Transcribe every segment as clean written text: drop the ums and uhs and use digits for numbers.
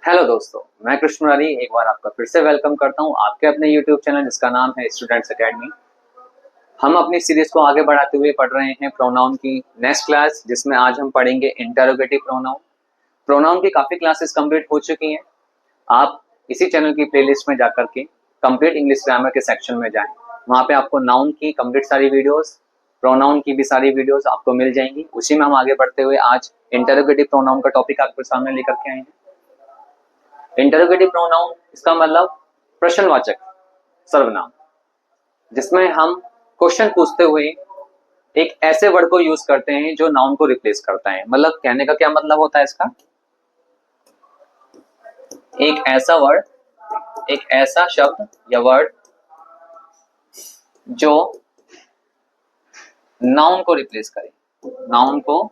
Hello दोस्तों, मैं कृष्ण मुरारी एक बार आपका फिर से वेलकम करता हूं आपके अपने यूट्यूब चैनल जिसका नाम है स्टूडेंट्स एकेडमी। हम अपनी सीरीज को आगे बढ़ाते हुए पढ़ रहे हैं प्रोनाउन की नेक्स्ट क्लास, जिसमें आज हम पढ़ेंगे इंटरोगेटिव प्रोनाउन। प्रोनाउन की काफी क्लासेस कंप्लीट हो चुकी हैं। आप इसी चैनल की प्लेलिस्ट में जाकर के कंप्लीट इंग्लिश ग्रामर के सेक्शन में जाएं। वहां पे आपको नाउन की कंप्लीट सारी वीडियोस, प्रोनाउन की भी सारी वीडियोस आपको मिल जाएंगी। उसी में हम आगे बढ़ते हुए आज इंटरोगेटिव प्रोनाउन का टॉपिक आपके सामने लेकर के आए हैं। इंटरोगेटिव प्रोनाउन इसका मतलब प्रश्नवाचक सर्वनाम, जिसमें हम क्वेश्चन पूछते हुए एक ऐसे वर्ड को यूज करते हैं जो नाउन को रिप्लेस करता है। मतलब कहने का क्या मतलब होता है इसका, एक ऐसा वर्ड, एक ऐसा शब्द या वर्ड जो नाउन को रिप्लेस करे, नाउन को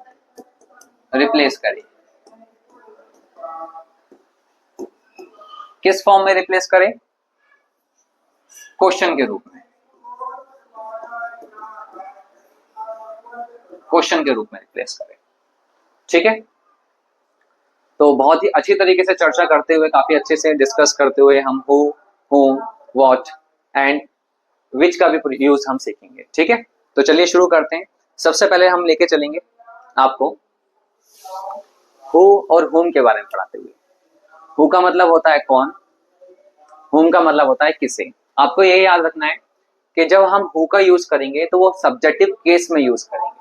रिप्लेस करे। किस फॉर्म में रिप्लेस करे? क्वेश्चन के रूप में, क्वेश्चन के रूप में रिप्लेस करे। ठीक है, तो बहुत ही अच्छी तरीके से चर्चा करते हुए, काफी अच्छे से डिस्कस करते हुए हम who, whom, what and which का भी यूज हम सीखेंगे। ठीक है, तो चलिए शुरू करते हैं। सबसे पहले हम लेके चलेंगे आपको हु और whom के बारे में पढ़ाते हुए। हु का मतलब होता है कौन, whom का मतलब होता है किसे। आपको ये याद रखना है कि जब हम हु का यूज करेंगे तो वो सब्जेक्टिव केस में यूज करेंगे,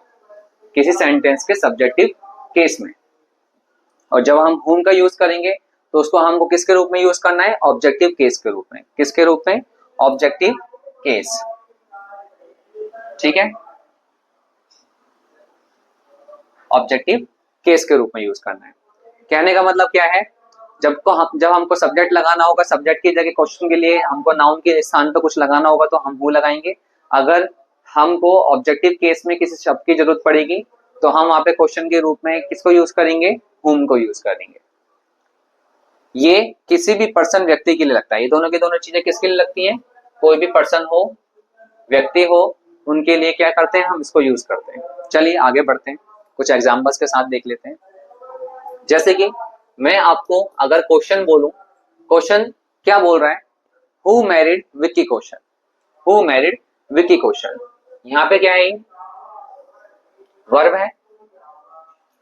किसी सेंटेंस के सब्जेक्टिव केस में। और जब हम whom का यूज करेंगे तो उसको हमको किसके रूप में यूज करना है? ऑब्जेक्टिव केस के रूप में। किसके रूप में? Objective case. ठीक है, ऑब्जेक्टिव केस के रूप में यूज करना है। कहने का मतलब क्या है, जब हमको सब्जेक्ट लगाना होगा, सब्जेक्ट की जगह क्वेश्चन के लिए हमको नाउन के स्थान पर कुछ लगाना होगा तो हम हु लगाएंगे। अगर हमको ऑब्जेक्टिव केस में किसी शब्द की जरूरत पड़ेगी तो हम वहां पे क्वेश्चन के रूप में किसको यूज करेंगे? whom को यूज करेंगे। ये किसी भी पर्सन, व्यक्ति के लिए लगता है। ये दोनों की दोनों चीजें किसके लिए लगती हैं? कोई भी पर्सन हो, व्यक्ति हो, उनके लिए क्या करते हैं? हम इसको यूज करते हैं। चलिए आगे बढ़ते हैं, कुछ एग्जाम्पल्स के साथ देख लेते हैं। जैसे कि मैं आपको अगर क्वेश्चन बोलूं, क्वेश्चन क्या बोल रहा है? Who married Vicky Kaushal, who married Vicky Kaushal. यहाँ पे क्या है? वर्ब है।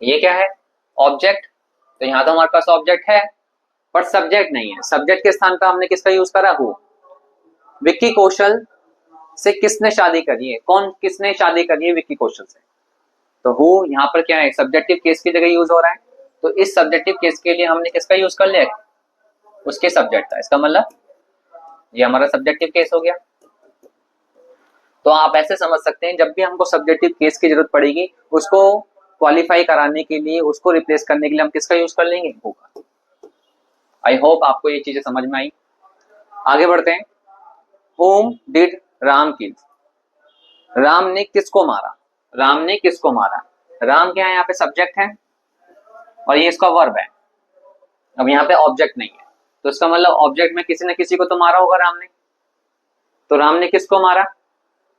ये क्या है? ऑब्जेक्ट। तो यहाँ तो हमारे पास ऑब्जेक्ट है पर सब्जेक्ट नहीं है। सब्जेक्ट के स्थान पर हमने किसका यूज करा? हु। विक्की कौशल से किसने शादी करी है? कौन, किसने शादी करी है विक्की कौशल से? तो हु यहाँ पर क्या है? सब्जेक्टिव केस की जगह यूज हो रहा है। तो इस सब्जेक्टिव केस के लिए हमने किसका यूज कर लिया? उसके सब्जेक्ट का। इसका मतलब ये हमारा सब्जेक्टिव केस हो गया। तो आप ऐसे समझ सकते हैं, जब भी हमको सब्जेक्टिव केस की जरूरत पड़ेगी, उसको क्वालिफाई कराने के लिए, उसको रिप्लेस करने के लिए हम किसका यूज कर लेंगे? हु का। आई होप आपको ये चीजें समझ में आई। आगे बढ़ते हैं। whom did राम किल, राम ने किसको मारा? राम ने किसको मारा? राम क्या है? यहाँ पे सब्जेक्ट है और ये इसका वर्ब है। अब यहाँ पे ऑब्जेक्ट नहीं है, तो इसका मतलब ऑब्जेक्ट में किसी न किसी को तो मारा होगा राम ने। तो राम ने किसको मारा?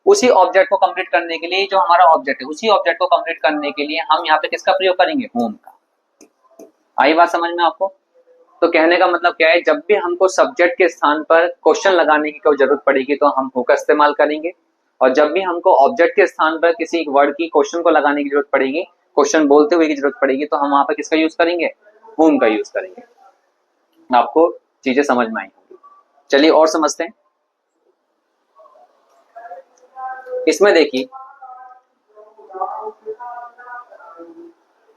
उसी ऑब्जेक्ट को कंप्लीट करने के लिए, जो हमारा ऑब्जेक्ट है, उसी ऑब्जेक्ट को कंप्लीट करने के लिए हम यहाँ पे किसका प्रयोग करेंगे? whom का। आई बात समझ में आपको? तो कहने का मतलब क्या है, जब भी हमको सब्जेक्ट के स्थान पर क्वेश्चन लगाने की कोई जरूरत पड़ेगी तो हम हु का इस्तेमाल करेंगे। और जब भी हमको ऑब्जेक्ट के स्थान पर किसी वर्ड की क्वेश्चन को लगाने की जरूरत पड़ेगी, क्वेश्चन बोलते हुए की जरूरत पड़ेगी, तो हम वहां पर किसका यूज करेंगे? whom का यूज करेंगे। आपको चीजें समझ में आई होंगी। चलिए और समझते हैं। इसमें देखिए,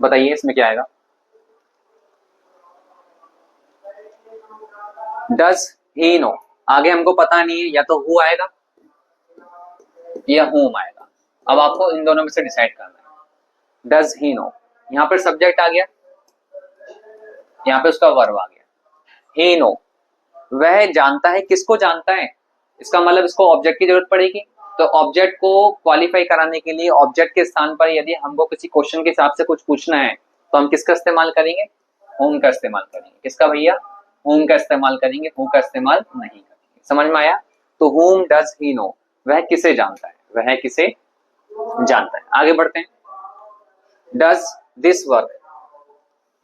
बताइए इसमें क्या आएगा? Does he know. आगे हमको पता नहीं है, या तो हु आएगा या whom आएगा। अब आपको इन दोनों में से डिसाइड करना है। डज ही नो, यहाँ पर सब्जेक्ट आ गया, यहाँ पे उसका वर्ब आ गया। ही नो, वह जानता है। किसको जानता है? इसका मतलब इसको ऑब्जेक्ट की जरूरत पड़ेगी। तो ऑब्जेक्ट को क्वालिफाई कराने के लिए ऑब्जेक्ट के स्थान पर यदि हमको किसी क्वेश्चन के हिसाब से कुछ पूछना है तो हम किसका इस्तेमाल करेंगे? whom का इस्तेमाल करेंगे। किसका भैया? whom का इस्तेमाल करेंगे, who का इस्तेमाल नहीं करेंगे। समझ में आया? तो whom does he know, वह किसे जानता है, वह किसे जानता है। आगे बढ़ते हैं। डज दिस वर्क,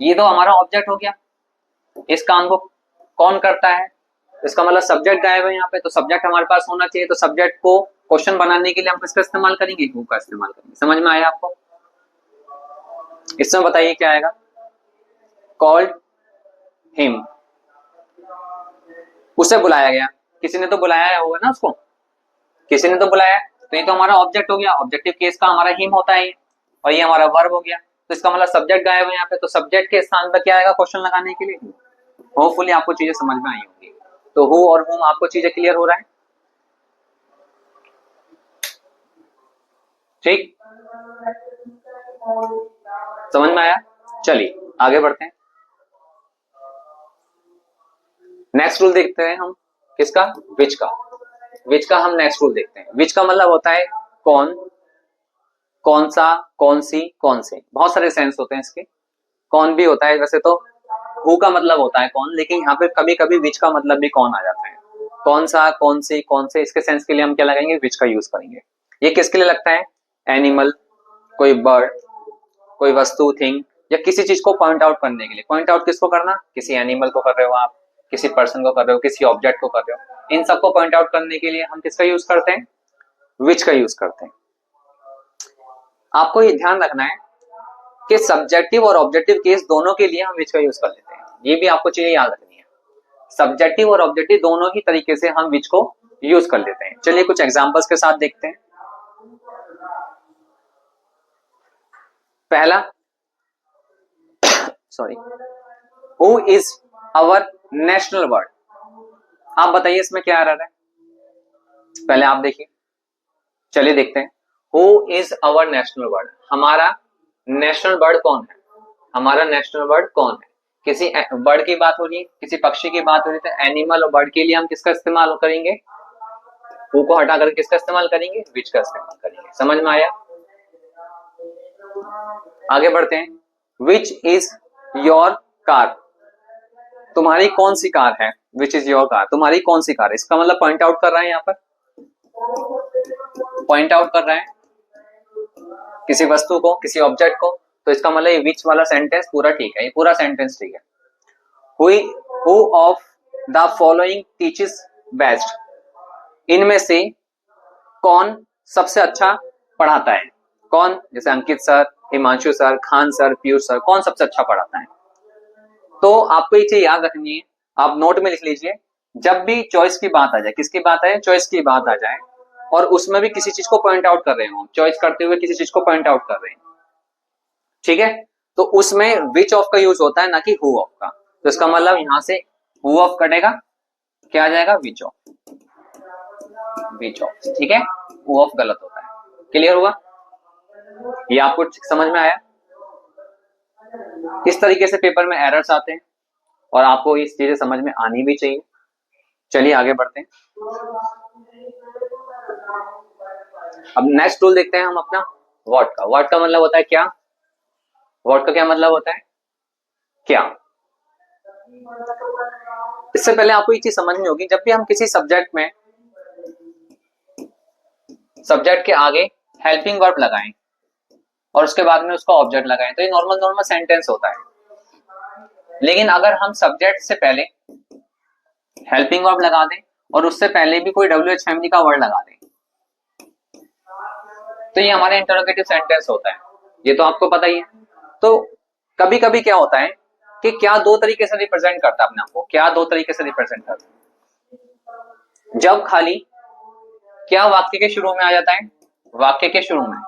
ये तो हमारा ऑब्जेक्ट हो गया। इस काम को कौन करता है, इसका मतलब सब्जेक्ट गायब है यहाँ पे, तो सब्जेक्ट हमारे पास होना चाहिए। तो सब्जेक्ट को क्वेश्चन बनाने के लिए हम किसका इस्तेमाल करेंगे, हु का इस्तेमाल करेंगे। समझ में आया आपको? इसमें बताइए क्या आएगा, कॉल्ड हिम, उसे बुलाया गया, किसी ने तो बुलाया होगा ना उसको, किसी ने तो बुलाया, तो ये तो हमारा ऑब्जेक्ट हो गया। ऑब्जेक्टिव केस का हमारा हिम होता है और ये हमारा वर्ब हो गया। तो इसका मतलब सब्जेक्ट गायब है यहाँ पे, तो सब्जेक्ट के स्थान पर क्या आएगा क्वेश्चन लगाने के लिए, होपफुली आपको चीजें समझ में आई होंगी। तो हु और हुम आपको चीजें क्लियर हो रहा है, ठीक, समझ में आया? चलिए आगे बढ़ते हैं। नेक्स्ट रूल देखते हैं हम, किसका, विच का। विच का हम नेक्स्ट रूल देखते हैं। विच का मतलब होता है कौन, कौन सा, कौन सी, कौन से, बहुत सारे सेंस होते हैं इसके। कौन भी होता है, वैसे तो हु का मतलब होता है कौन, लेकिन यहाँ पे कभी कभी विच का मतलब भी कौन आ जाता है। कौन सा, कौन सी, कौन से, इसके सेंस के लिए हम क्या लगाएंगे, विच का यूज करेंगे। ये किसके लिए लगता है, एनिमल, कोई बर्ड, कोई वस्तु, थिंग, या किसी चीज को पॉइंट आउट करने के लिए। पॉइंट आउट किसको करना, किसी एनिमल को कर रहे हो आप, किसी पर्सन को कर रहे हो, किसी ऑब्जेक्ट को कर रहे हो, इन सबको पॉइंट आउट करने के लिए हम किसका यूज करते हैं, विच का यूज करते हैं। आपको ये ध्यान रखना है कि सब्जेक्टिव और ऑब्जेक्टिव केस दोनों के लिए हम विच का यूज कर लेते हैं, ये भी आपको चीजें याद रखनी है। सब्जेक्टिव और ऑब्जेक्टिव दोनों ही तरीके से हम विच को यूज कर लेते हैं। चलिए कुछ एग्जांपल्स के साथ देखते हैं। पहला, sorry, who is our national word. आप बताइए इसमें क्या आ रहा है, पहले आप देखिए, चलिए देखते हैं। Who is our national word, हमारा नेशनल बर्ड कौन है, हमारा नेशनल बर्ड कौन है। किसी बर्ड की बात हो रही है, किसी पक्षी की बात हो रही है, तो एनिमल और बर्ड के लिए हम किसका इस्तेमाल करेंगे, हु को हटाकर किसका इस्तेमाल करेंगे, विच का इस्तेमाल करेंगे। समझ में आया? आगे बढ़ते हैं। विच इज योर कार, तुम्हारी कौन सी कार है, विच इज योर कार, तुम्हारी कौन सी कार है। इसका मतलब पॉइंट आउट कर रहा है, यहाँ पर पॉइंट आउट कर रहा है किसी वस्तु को, किसी ऑब्जेक्ट को, तो इसका मतलब ये विच वाला सेंटेंस पूरा ठीक है, ये पूरा सेंटेंस ठीक है। Who of the following teaches best, इनमें से कौन सबसे अच्छा पढ़ाता है। कौन, जैसे Ankit sir, Himanshu sir, Khan sir, Piyush sir, कौन सबसे अच्छा पढ़ाता है। तो आपको ये चीज याद रखनी है, आप नोट में लिख लीजिए, जब भी चॉइस की बात आ जाए, किसकी बात आए, चॉइस की बात आ जाए, और उसमें भी किसी चीज को पॉइंट आउट कर रहे हो, चॉइस करते हुए किसी चीज को पॉइंट आउट कर रहे हैं, ठीक है, तो उसमें विच ऑफ का यूज होता है, ना कि हु ऑफ का। तो इसका मतलब यहां से हु ऑफ कटेगा, क्या आ जाएगा, विच ऑफ, विच ऑफ, ठीक है, हु ऑफ गलत होता है। क्लियर हुआ? ये आपको समझ में आया? इस तरीके से पेपर में एरर्स आते हैं और आपको इस चीजें समझ में आनी भी चाहिए। चलिए आगे बढ़ते हैं। अब नेक्स्ट रूल देखते हैं हम अपना व्हाट का। व्हाट का मतलब होता है क्या, व्हाट का क्या मतलब होता है, क्या। इससे पहले आपको ये चीज समझनी होगी, जब भी हम किसी सब्जेक्ट में, सब्जेक्ट के आगे हेल्पिंग वर्ब लगाएं और उसके बाद में उसका ऑब्जेक्ट लगाएं, तो ये नॉर्मल नॉर्मल सेंटेंस होता है। लेकिन अगर हम सब्जेक्ट से पहले हेल्पिंग वर्ब लगा दें और उससे पहले भी कोई WH फैमिली का वर्ड लगा दें, तो ये हमारे इंटरोगेटिव सेंटेंस होता है, ये तो आपको पता ही है। तो कभी कभी क्या होता है कि क्या दो तरीके से रिप्रेजेंट करता है अपने आप को, क्या दो तरीके से रिप्रेजेंट करता है। जब खाली क्या वाक्य के शुरू में आ जाता है, वाक्य के शुरू में,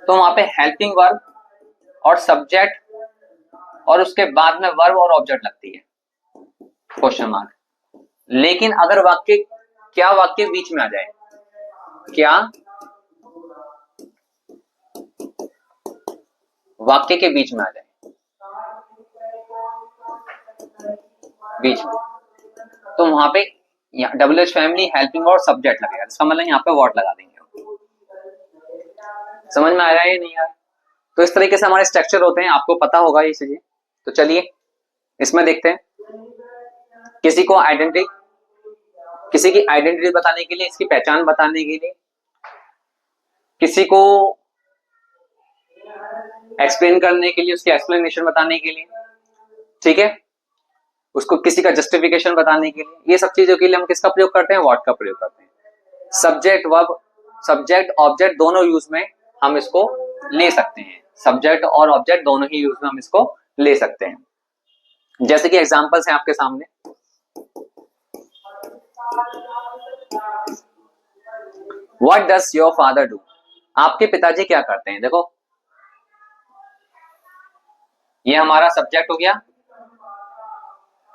तो वहां पे हेल्पिंग वर्ब और सब्जेक्ट और उसके बाद में वर्ब और ऑब्जेक्ट लगती है, क्वेश्चन मार्क। लेकिन अगर वाक्य, क्या वाक्य बीच में आ जाए, क्या वाक्य के बीच में आ जाए, बीच में, तो वहां पे WH फैमिली, हेल्पिंग और सब्जेक्ट लगेगा। इसका मतलब यहाँ पे व्हाट लगा देंगे। समझ में आ रहा है या नहीं आ रहा? तो इस तरीके से हमारे स्ट्रक्चर होते हैं, आपको पता होगा ये चीजें। तो चलिए इसमें देखते हैं। किसी को आइडेंटिटी, किसी की आइडेंटिटी बताने के लिए, इसकी पहचान बताने के लिए, किसी को एक्सप्लेन करने के लिए, उसकी एक्सप्लेनेशन बताने के लिए, ठीक है, उसको किसी का जस्टिफिकेशन बताने के लिए, ये सब चीजों के लिए हम किसका प्रयोग करते हैं? व्हाट का प्रयोग करते हैं। सब्जेक्ट वर्ब, सब्जेक्ट ऑब्जेक्ट दोनों यूज में हम इसको ले सकते हैं। सब्जेक्ट और ऑब्जेक्ट दोनों ही यूज में हम इसको ले सकते हैं। जैसे कि एग्जांपल्स हैं आपके सामने। What does your father do? आपके पिताजी क्या करते हैं? देखो, ये हमारा सब्जेक्ट हो गया,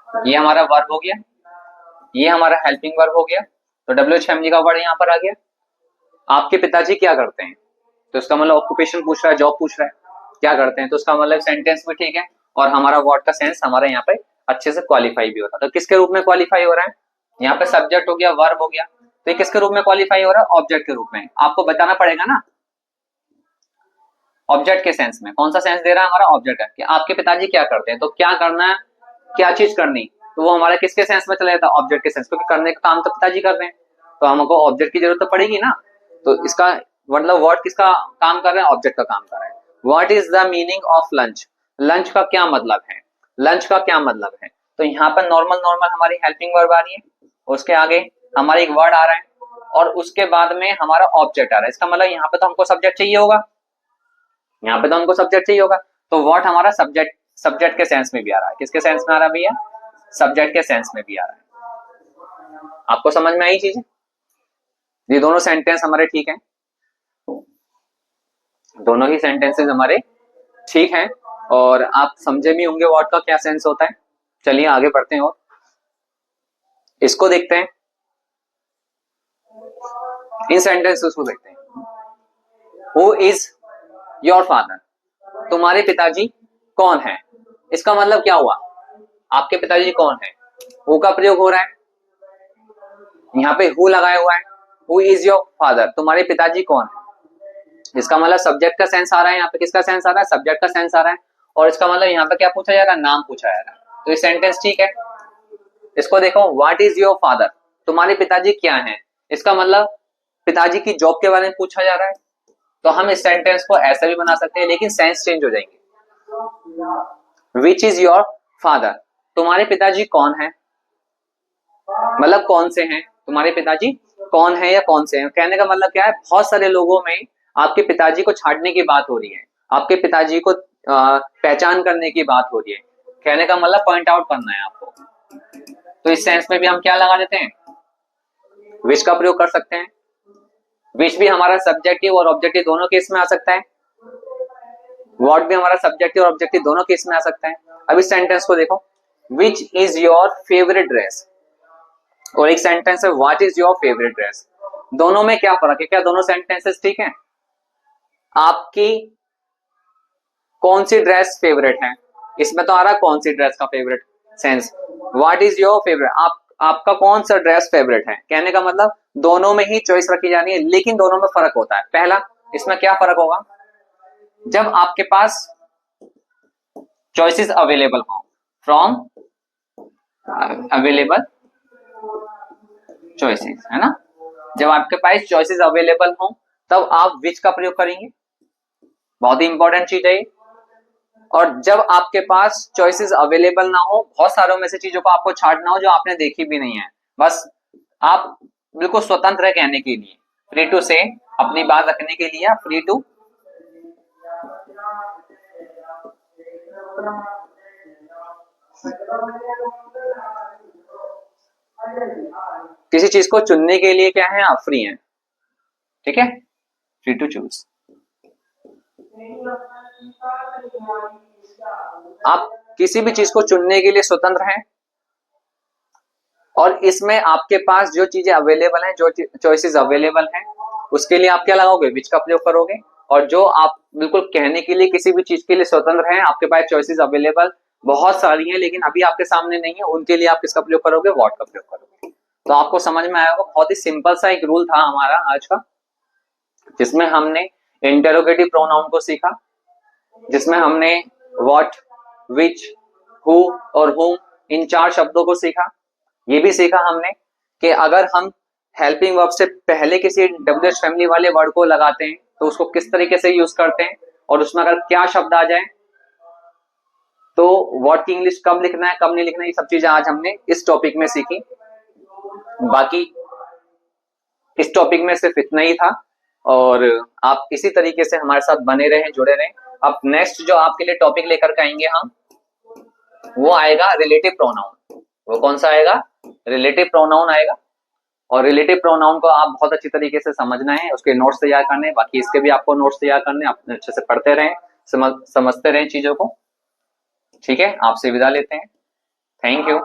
ये हमारा वर्ब हो गया, ये हमारा हेल्पिंग वर्ब हो गया, तो WH फैमिली का वर्ड यहां पर आ गया। आपके पिताजी क्या करते हैं? तो इसका मतलब ऑक्यूपेशन पूछ रहा है, जॉब पूछ रहा है, क्या करते हैं, तो इसका मतलब सेंटेंस भी ठीक है और हमारा वर्ड का सेंस हमारा यहाँ पे अच्छे से क्वालिफाई भी होता है। तो किसके रूप में क्वालिफाई हो रहा है? यहाँ पे सब्जेक्ट हो गया, वर्ब हो गया, तो ये किसके रूप में क्वालिफाई हो रहा है? ऑब्जेक्ट के रूप में। आपको बताना पड़ेगा ना ऑब्जेक्ट के सेंस में, कौन सा सेंस दे रहा है हमारा? ऑब्जेक्ट है कि आपके पिताजी क्या करते हैं, तो क्या करना है, क्या चीज करनी, तो वो हमारा किसके सेंस में चला जाता है? ऑब्जेक्ट के सेंस, क्योंकि करने का काम तो पिताजी कर रहे हैं, तो हमको ऑब्जेक्ट की जरूरत तो पड़ेगी ना। तो इसका मतलब वर्ड किसका काम कर रहा है? ऑब्जेक्ट का काम कर रहा है। What is the meaning of lunch? Lunch का क्या मतलब है? लंच का क्या मतलब है? तो यहाँ पर नॉर्मल नॉर्मल हमारी हेल्पिंग वर्ब आ रही है, उसके आगे हमारा एक वर्ड आ रहा है और उसके बाद में हमारा ऑब्जेक्ट आ रहा है। इसका मतलब यहाँ पे तो हमको सब्जेक्ट चाहिए होगा, यहाँ पे तो हमको सब्जेक्ट चाहिए होगा, तो व्हाट हमारा सब्जेक्ट, सब्जेक्ट के सेंस में भी आ रहा है। किसके सेंस में आ रहा है भैया? सब्जेक्ट के सेंस में भी आ रहा है। आपको समझ में आई चीजें? ये दोनों सेंटेंस हमारे ठीक हैं, दोनों ही सेंटेंसेस हमारे ठीक हैं और आप समझे भी होंगे व्हाट का क्या सेंस होता है। चलिए आगे बढ़ते हैं और इसको देखते हैं, इन सेंटेंसेस को देखते हैं। Who is your father? तुम्हारे पिताजी कौन है? इसका मतलब क्या हुआ? आपके पिताजी कौन है? हु का प्रयोग हो रहा है, यहाँ पे हु लगाया हुआ है। Who is your father? तुम्हारे पिताजी कौन है? इसका मतलब सब्जेक्ट का सेंस आ रहा है, यहाँ पे किसका सेंस आ रहा है? सब्जेक्ट का सेंस आ रहा है। और इसका मतलब यहाँ पे क्या पूछा जा रहा है? नाम पूछा जा रहा है। तो ये सेंटेंस ठीक है। इसको देखो, व्हाट इज योर फादर? तुम्हारे पिताजी क्या हैं? इसका मतलब पिताजी की जॉब के बारे में पूछा जा रहा है। तो हम इस सेंटेंस को ऐसा भी बना सकते हैं, लेकिन सेंस चेंज हो जाएंगे। Which is your father? तुम्हारे पिताजी कौन है, मतलब कौन से हैं? तुम्हारे पिताजी कौन है या कौन से हैं? कहने का मतलब क्या है? बहुत सारे लोगों में आपके पिताजी को छांटने की बात हो रही है, आपके पिताजी को पहचान करने की बात हो रही है। कहने का मतलब पॉइंट आउट करना है आपको। तो इस सेंस में भी हम क्या लगा देते हैं? विच का प्रयोग कर सकते हैं। विच भी हमारा सब्जेक्टिव और ऑब्जेक्टिव दोनों केस में आ सकता है। व्हाट भी हमारा सब्जेक्टिव और ऑब्जेक्टिव दोनों केस में आ सकता है। अब इस सेंटेंस को देखो, which is your favourite dress, और एक सेंटेंस है what is your favourite dress. दोनों में क्या फर्क है? क्या दोनों सेंटेंसेस ठीक हैं? आपकी कौन सी ड्रेस फेवरेट है? इसमें तो आ रहा है कौन सी ड्रेस का favourite sense. What is your favourite, आपका कौन सा ड्रेस फेवरेट है? कहने का मतलब दोनों में ही चॉइस रखी जानी है, लेकिन दोनों में फर्क होता है। पहला, इसमें क्या फर्क होगा? जब आपके पास चॉइसेस अवेलेबल हो, फ्रॉम अवेलेबल चॉइसेस, है ना। जब आपके पास चॉइसेस अवेलेबल हो तब आप विच का प्रयोग करेंगे, बहुत ही इंपॉर्टेंट चीज है। और जब आपके पास चॉइसेस अवेलेबल ना हो, बहुत सारों में से चीजों को आपको छांटना हो जो आपने देखी भी नहीं है, बस आप बिल्कुल स्वतंत्र है कहने के लिए, फ्री टू से, अपनी बात रखने के लिए फ्री टू किसी चीज को चुनने के लिए क्या है? आप फ्री हैं, ठीक है, फ्री टू चूज। आप किसी भी चीज को चुनने के लिए स्वतंत्र हैं और इसमें आपके पास जो चीजें अवेलेबल हैं, जो चॉइसेस अवेलेबल हैं, उसके लिए आप क्या लगाओगे? विच का प्रयोग करोगे। और जो आप बिल्कुल कहने के लिए किसी भी चीज के लिए स्वतंत्र हैं, आपके पास चॉइसेस अवेलेबल बहुत सारी हैं लेकिन अभी आपके सामने नहीं है, उनके लिए आप किसका प्रयोग करोगे? व्हाट का प्रयोग करोगे। तो आपको समझ में आया होगा, बहुत ही सिंपल सा एक रूल था हमारा आज का, जिसमें हमने इंटेरोगेटिव प्रोनाउन को सीखा, जिसमें हमने व्हाट, विच, हु और हुम इन 4 शब्दों को सीखा। ये भी सीखा हमने कि अगर हम हेल्पिंग वर्ब से पहले किसी WH फैमिली वाले वर्ड को लगाते हैं तो उसको किस तरीके से यूज करते हैं, और उसमें अगर क्या शब्द आ जाए तो वर्ड की इंग्लिश कब लिखना है कब नहीं लिखना है, ये सब चीजें आज हमने इस टॉपिक में सीखी। बाकी इस टॉपिक में सिर्फ इतना ही था और आप इसी तरीके से हमारे साथ बने रहें, जुड़े रहें। अब नेक्स्ट जो आपके लिए टॉपिक लेकर के आएंगे हम, वो आएगा रिलेटिव प्रोनाउन। वो कौन सा आएगा? रिलेटिव प्रोनाउन आएगा। और रिलेटिव प्रोनाउन को आप बहुत अच्छी तरीके से समझना है, उसके नोट्स तैयार करने हैं। बाकी इसके भी आपको नोट्स तैयार करने, आप अच्छे से पढ़ते रहें, समझते रहें चीजों को। ठीक है, आपसे विदा लेते हैं। Thank you.